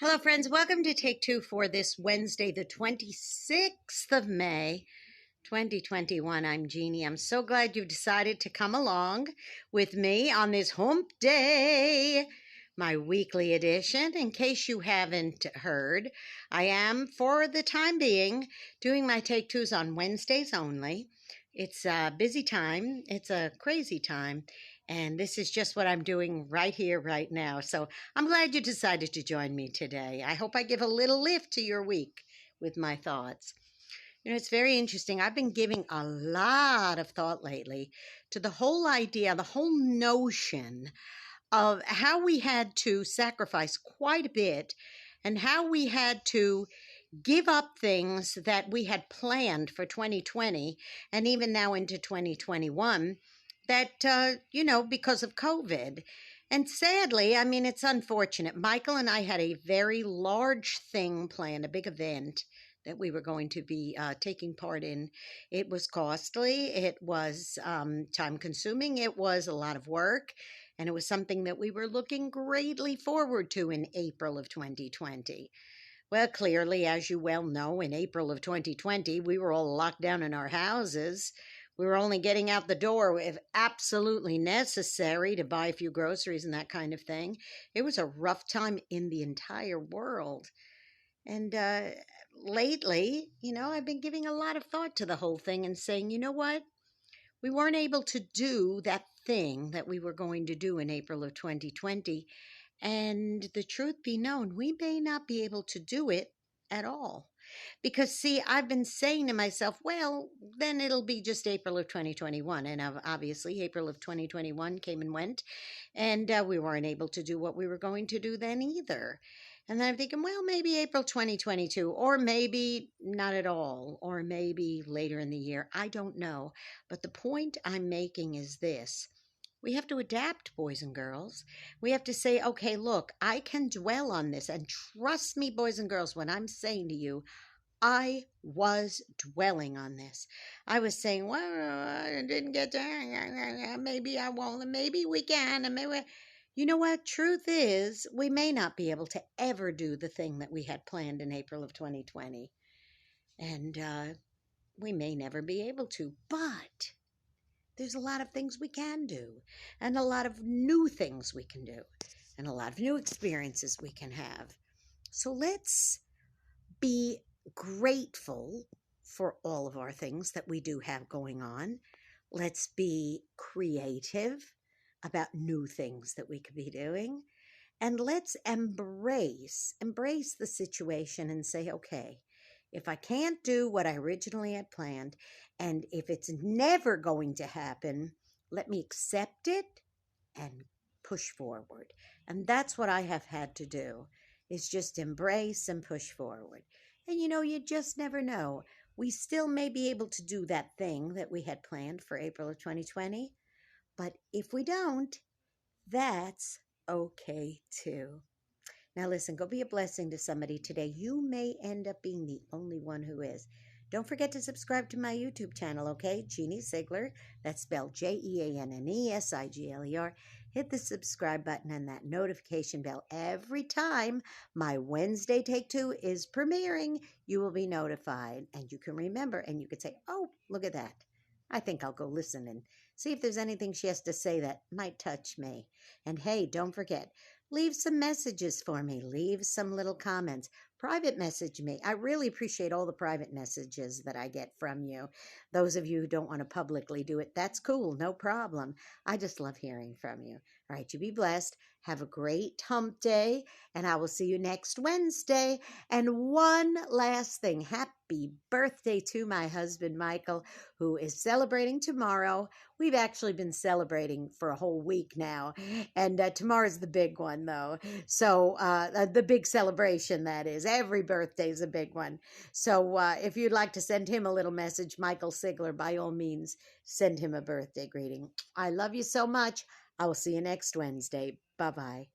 Hello, friends. Welcome to Take Two for this Wednesday, the 26th of May, 2021. I'm Jeannie. I'm so glad you've decided to come along with me on this hump day, my weekly edition. In case you haven't heard, I am, for the time being, doing my Take Twos on Wednesdays only. It's a busy time. It's a crazy time. And this is just what I'm doing right here, right now. So I'm glad you decided to join me today. I hope I give a little lift to your week with my thoughts. You know, it's very interesting. I've been giving a lot of thought lately to the whole idea, the whole notion of how we had to sacrifice quite a bit and how we had to give up things that we had planned for 2020 and even now into 2021 that, because of COVID. And sadly, I mean, it's unfortunate. Michael and I had a very large thing planned, a big event that we were going to be taking part in. It was costly. It was time consuming. It was a lot of work. And it was something that we were looking greatly forward to in April of 2020. Well, clearly, as you well know, in April of 2020, we were all locked down in our houses. We were only getting out the door if absolutely necessary to buy a few groceries and that kind of thing. It was a rough time in the entire world. And lately, I've been giving a lot of thought to the whole thing and saying, you know what? We weren't able to do that thing that we were going to do in April of 2020. And the truth be known, we may not be able to do it at all. Because, see, I've been saying to myself, well, then it'll be just April of 2021. And obviously, April of 2021 came and went, and we weren't able to do what we were going to do then either. And then I'm thinking, well, maybe April 2022, or maybe not at all, or maybe later in the year. I don't know. But the point I'm making is this. We have to adapt, boys and girls. We have to say, okay, look, I can dwell on this. And trust me, boys and girls, when I'm saying to you, I was dwelling on this. I was saying, well, I didn't get to, maybe I won't, and maybe we can, and maybe. You know what? Truth is, we may not be able to ever do the thing that we had planned in April of 2020. And we may never be able to, but there's a lot of things we can do, and a lot of new things we can do, and a lot of new experiences we can have. So let's be grateful for all of our things that we do have going on. Let's be creative about new things that we could be doing. And let's embrace the situation and say, okay, if I can't do what I originally had planned, and if it's never going to happen, let me accept it and push forward. And that's what I have had to do, is just embrace and push forward. And you just never know. We still may be able to do that thing that we had planned for April of 2020. But if we don't, that's okay too. Now listen, go be a blessing to somebody today. You may end up being the only one who is. Don't forget to subscribe to my YouTube channel, okay? Jeanne Sigler. That's spelled JeanneSigler. Hit the subscribe button and that notification bell every time my Wednesday Take Two is premiering. You will be notified, and you can remember, and you can say, oh, look at that. I think I'll go listen and see if there's anything she has to say that might touch me. And hey, don't forget, leave some messages for me. Leave some little comments. Private message me. I really appreciate all the private messages that I get from you. Those of you who don't want to publicly do it, that's cool. No problem. I just love hearing from you. All right, you be blessed. Have a great hump day, and I will see you next Wednesday. And one last thing. Happy birthday to my husband, Michael, who is celebrating tomorrow. We've actually been celebrating for a whole week now, and tomorrow's the big one, though. So the big celebration, that is. Every birthday is a big one. So if you'd like to send him a little message, Michael Sigler, by all means, send him a birthday greeting. I love you so much. I will see you next Wednesday. Bye-bye.